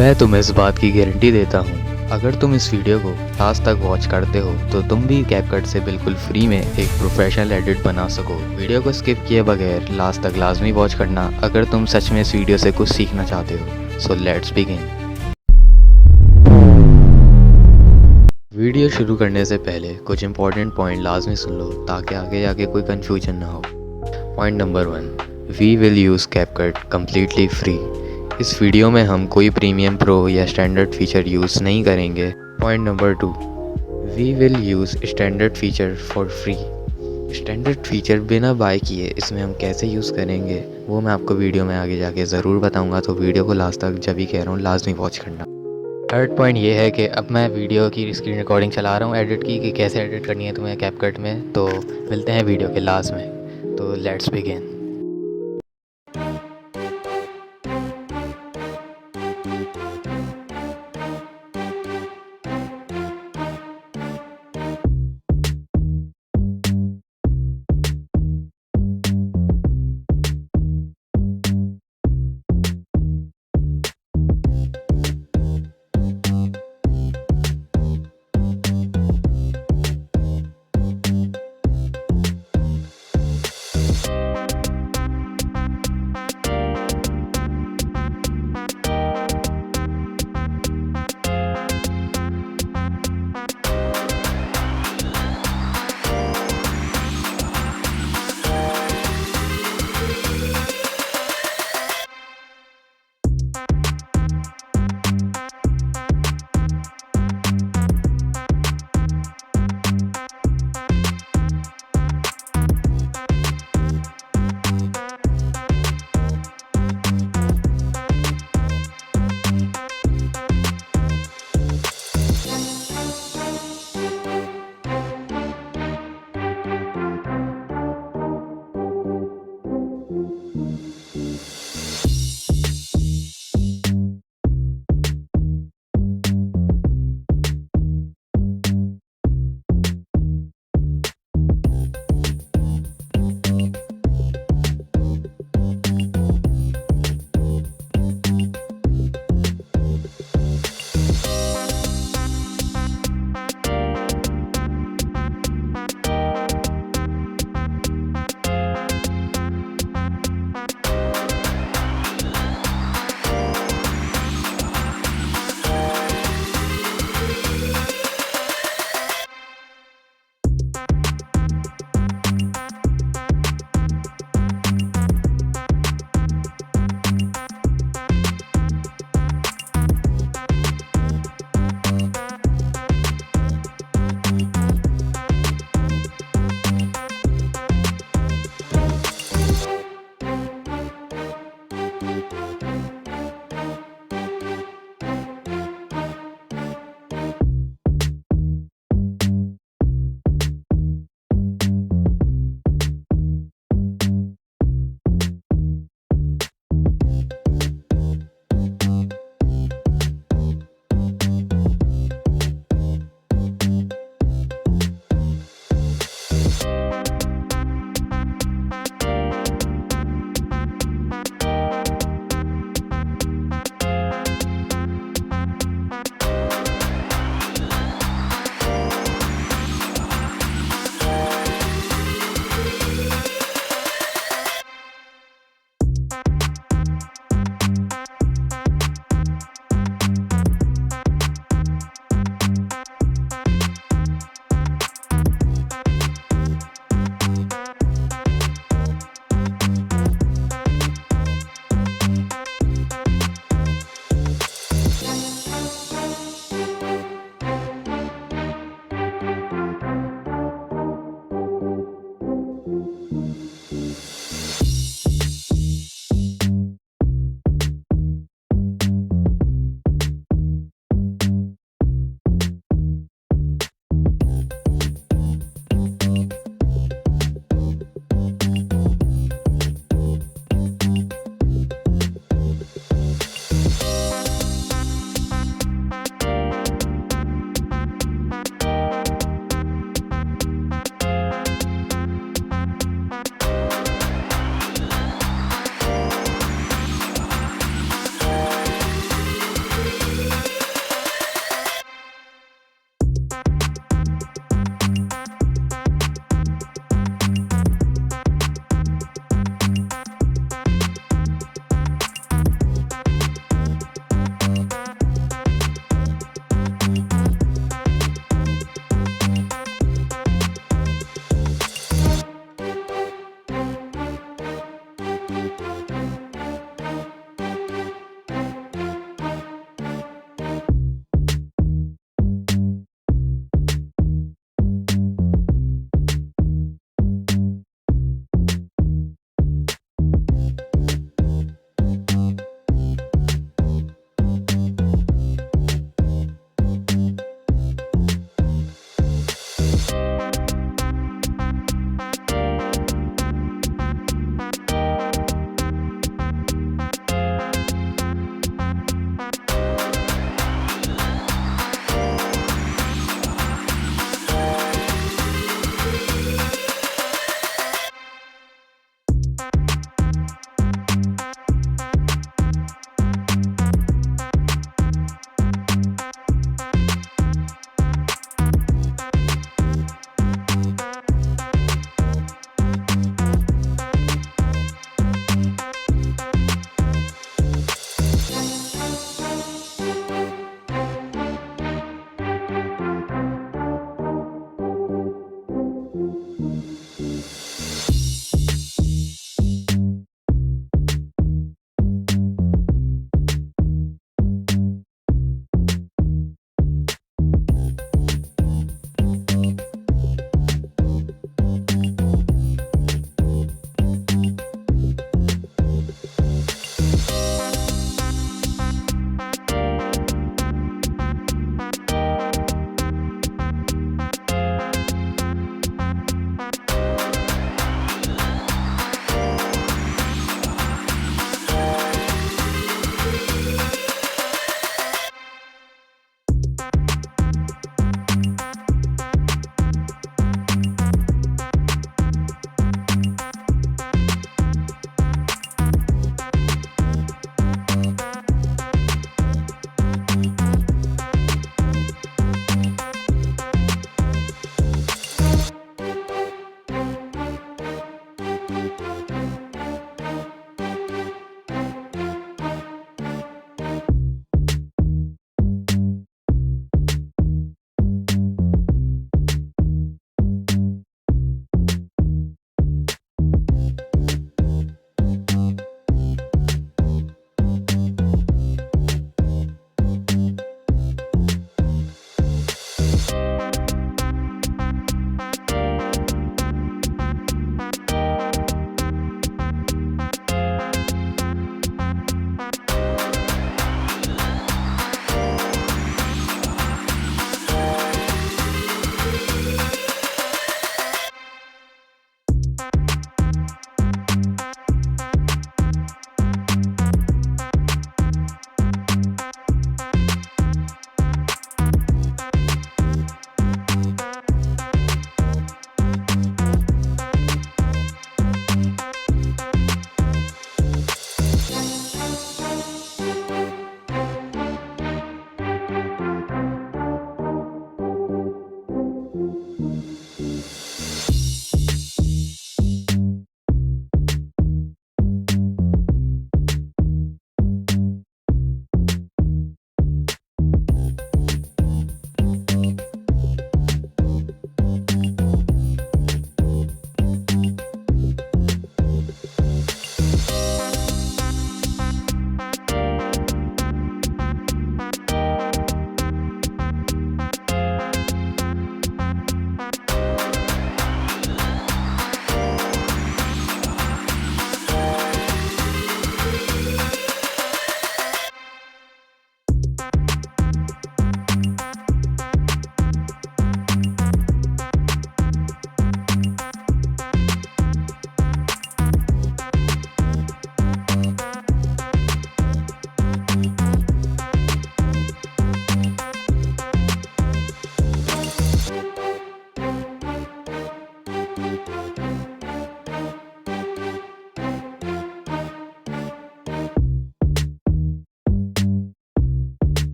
मैं तुम्हें इस बात की गारंटी देता हूँ, अगर तुम इस वीडियो को लास्ट तक वॉच करते हो तो तुम भी कैपकट से बिल्कुल फ्री में एक प्रोफेशनल एडिट बना सको। वीडियो को स्किप किए बगैर लास्ट तक लाजमी वॉच करना अगर तुम सच में इस वीडियो से कुछ सीखना चाहते हो। So let's begin. वीडियो शुरू करने से पहले कुछ इंपॉर्टेंट पॉइंट लाजमी सुन लो ताकि आगे जाके कोई कन्फ्यूजन ना हो। Point number 1, we will use CapCut completely free. इस वीडियो में हम कोई प्रीमियम प्रो या स्टैंडर्ड फीचर यूज़ नहीं करेंगे। Point number 2, we will use standard feature for free. Standard feature बिना बाय किए इसमें हम कैसे यूज़ करेंगे वो मैं आपको वीडियो में आगे जाके ज़रूर बताऊंगा, तो वीडियो को लास्ट तक जब भी कह रहा हूँ लाजमी वॉच करना। थर्ड पॉइंट ये है कि अब मैं वीडियो की स्क्रीन रिकॉर्डिंग चला रहा हूँ एडिट की, कि कैसे एडिट करनी है तुम्हें कैपकट में। तो मिलते हैं वीडियो के लास्ट में, तो लेट्स बिगिन।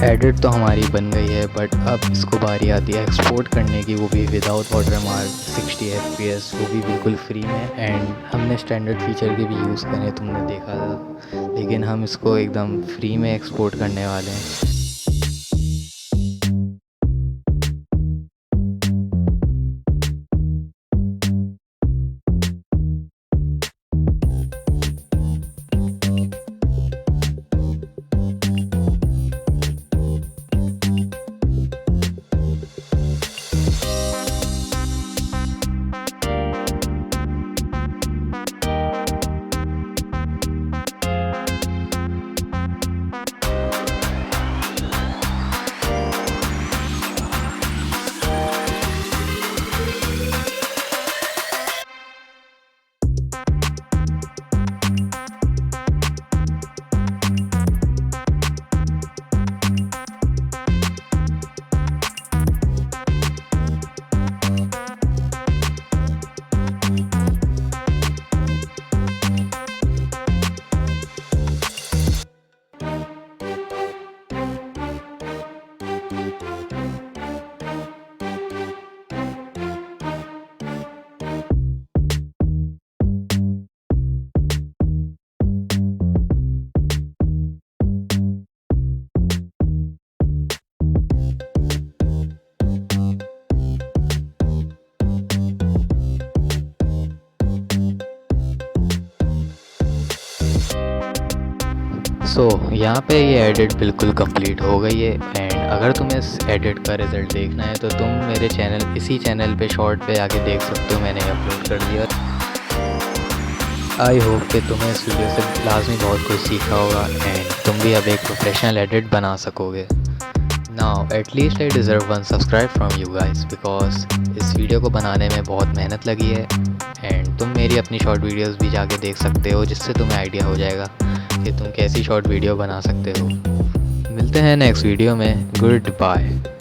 एडिट तो हमारी बन गई है, बट अब इसको बारी आती है एक्सपोर्ट करने की, वो भी विदाउट वाटरमार्क 60 FPS, वो भी बिल्कुल फ्री में। एंड हमने स्टैंडर्ड फीचर के भी यूज़ करे, तुमने देखा था, लेकिन हम इसको एकदम फ्री में एक्सपोर्ट करने वाले हैं। यहाँ पे ये एडिट बिल्कुल कंप्लीट हो गई है। एंड अगर तुम्हें इस एडिट का रिज़ल्ट देखना है तो तुम मेरे चैनल, इसी चैनल पे शॉर्ट पे आके देख सकते हो, मैंने अपलोड कर दिया। आई होप कि तुम्हें इस वीडियो से लाजमी बहुत कुछ सीखा होगा एंड तुम भी अब एक प्रोफेशनल एडिट बना सकोगे। Now at least I deserve one subscribe from you guys, because इस वीडियो को बनाने में बहुत मेहनत लगी है। एंड तुम मेरी अपनी शॉर्ट वीडियोस भी जाके देख सकते हो, जिससे तुम्हें आइडिया हो जाएगा कि तुम कैसी शॉर्ट वीडियो बना सकते हो। मिलते हैं नेक्स्ट वीडियो में। Good bye.